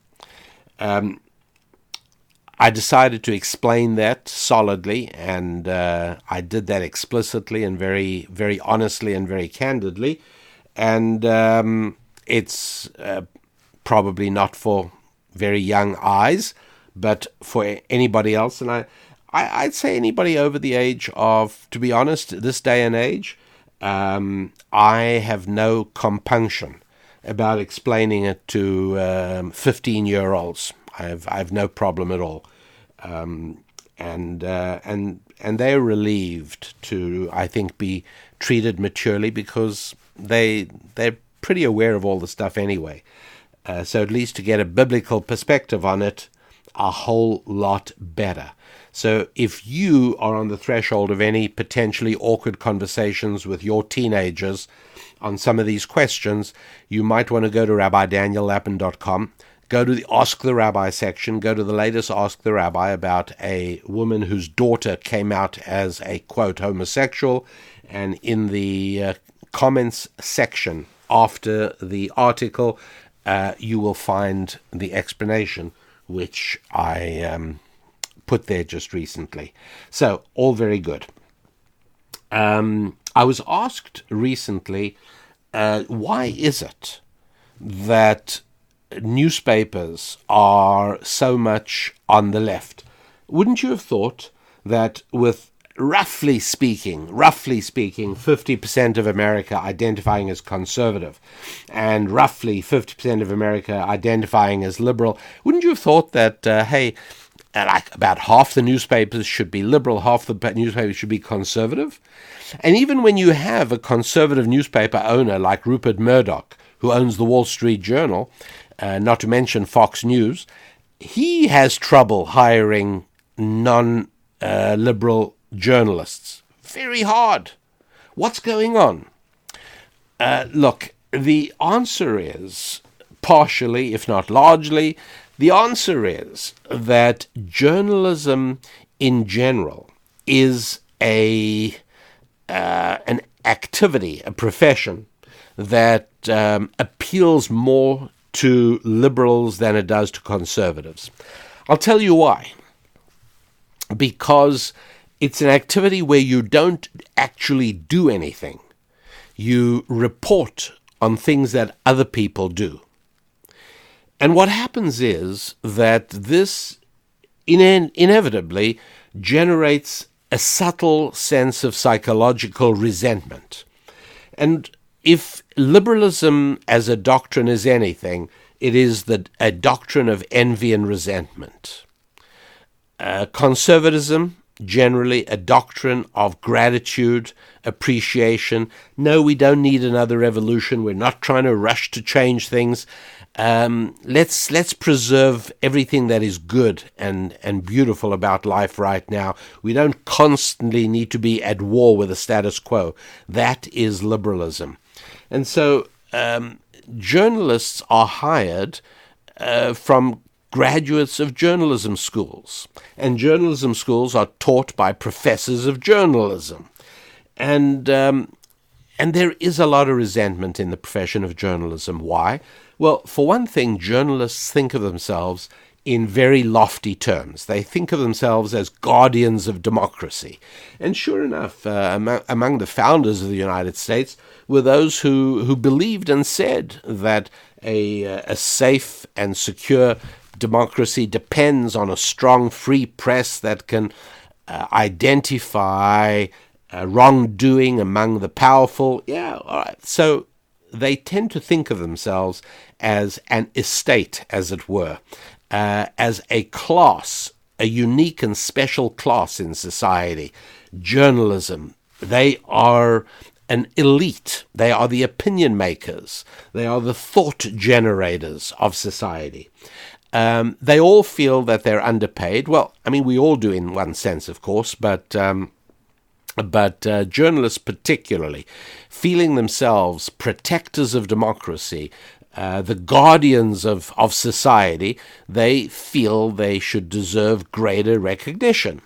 S1: I decided to explain that solidly, and I did that explicitly and very, very honestly and very candidly. And it's probably not for very young eyes, but for anybody else. And I'd say anybody over the age of, to be honest, this day and age, I have no compunction about explaining it to 15-year-olds. I've no problem at all, and they're relieved to, I think, be treated maturely, because they're pretty aware of all the stuff anyway. So at least to get a biblical perspective on it, a whole lot better. So if you are on the threshold of any potentially awkward conversations with your teenagers on some of these questions, you might want to go to RabbiDanielLapin.com, go to the Ask the Rabbi section, go to the latest Ask the Rabbi about a woman whose daughter came out as a, quote, homosexual, and in the comments section after the article, you will find the explanation, which I put there just recently. So, all very good. I was asked recently, why is it that newspapers are so much on the left? Wouldn't you have thought that with roughly speaking, 50% of America identifying as conservative and roughly 50% of America identifying as liberal, wouldn't you have thought that, like about half the newspapers should be liberal, half the newspapers should be conservative? And even when you have a conservative newspaper owner like Rupert Murdoch, who owns the Wall Street Journal, not to mention Fox News, he has trouble hiring non-liberal journalists. Very hard. What's going on? Look, the answer is partially, if not largely, the answer is that journalism in general is an activity, a profession that appeals more to liberals than it does to conservatives. I'll tell you why. Because it's an activity where you don't actually do anything. You report on things that other people do. And what happens is that this inevitably generates a subtle sense of psychological resentment. And if liberalism as a doctrine is anything, it is a doctrine of envy and resentment. Conservatism, generally a doctrine of gratitude, appreciation. No, we don't need another revolution. We're not trying to rush to change things. Let's preserve everything that is good and beautiful about life right now. We don't constantly need to be at war with the status quo. That is liberalism. And so journalists are hired from graduates of journalism schools. And journalism schools are taught by professors of journalism. And there is a lot of resentment in the profession of journalism. Why? Well, for one thing, journalists think of themselves in very lofty terms. They think of themselves as guardians of democracy. And sure enough, among the founders of the United States were those who believed and said that a safe and secure democracy depends on a strong free press that can identify wrongdoing among the powerful. Yeah, all right. So they tend to think of themselves as an estate, as it were, as a class, a unique and special class in society. Journalism, they are an elite. They are the opinion makers. They are the thought generators of society. They all feel that they're underpaid. Well, I mean, we all do in one sense, of course, but journalists particularly, feeling themselves protectors of democracy, the guardians of society, they feel they should deserve greater recognition.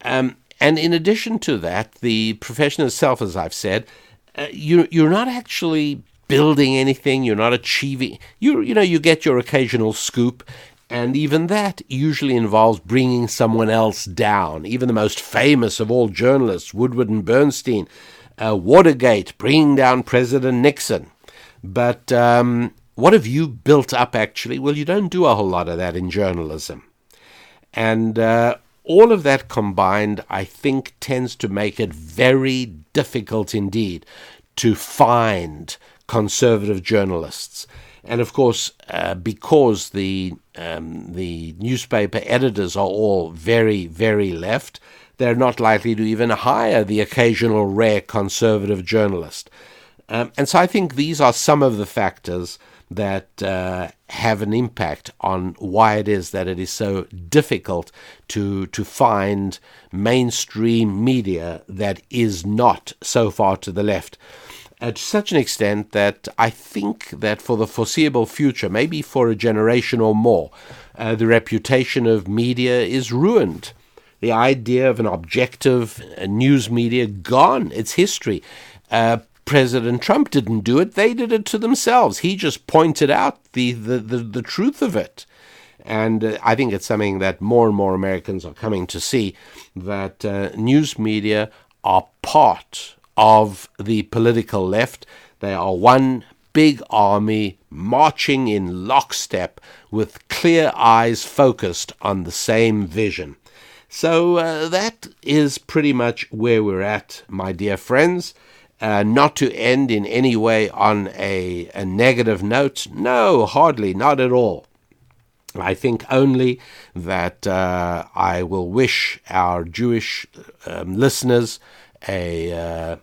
S1: And in addition to that, the profession itself, as I've said, you're not actually building anything, you're not achieving, you get your occasional scoop, And even that usually involves bringing someone else down. Even the most famous of all journalists, Woodward and Bernstein, Watergate, bringing down President Nixon. But what have you built up, actually? Well, you don't do a whole lot of that in journalism. And all of that combined, I think, tends to make it very difficult indeed to find conservative journalists. And of course, because the newspaper editors are all very, very left, they're not likely to even hire the occasional rare conservative journalist. And so I think these are some of the factors that have an impact on why it is that it is so difficult to find mainstream media that is not so far to the left. To such an extent that I think that for the foreseeable future, maybe for a generation or more, the reputation of media is ruined. The idea of an objective news media, gone. It's history. President Trump didn't do it. They did it to themselves. He just pointed out the truth of it. And I think it's something that more and more Americans are coming to see, that news media are part of the political left. They are one big army marching in lockstep with clear eyes focused on the same vision. So that is pretty much where we're at, my dear friends. Not to end in any way on a negative note. No, hardly, not at all. I think only that I will wish our Jewish listeners a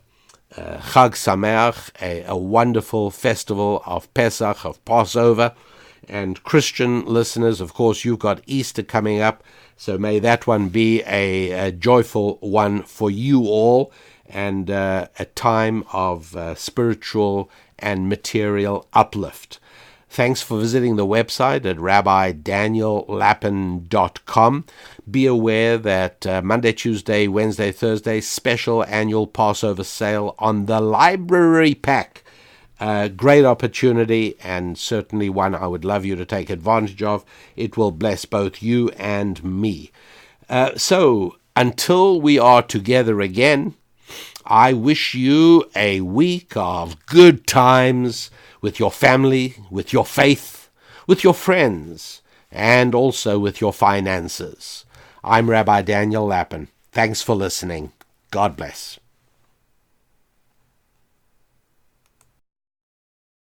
S1: Chag Sameach, a wonderful festival of Pesach, of Passover. And Christian listeners, of course, you've got Easter coming up, so may that one be a joyful one for you all, and a time of spiritual and material uplift. Thanks for visiting the website at rabbidaniellapin.com. Be aware that Monday, Tuesday, Wednesday, Thursday, special annual Passover sale on the library pack. Great opportunity, and certainly one I would love you to take advantage of. It will bless both you and me. So, until we are together again, I wish you a week of good times with your family, with your faith, with your friends, and also with your finances. I'm Rabbi Daniel Lapin. Thanks for listening. God bless.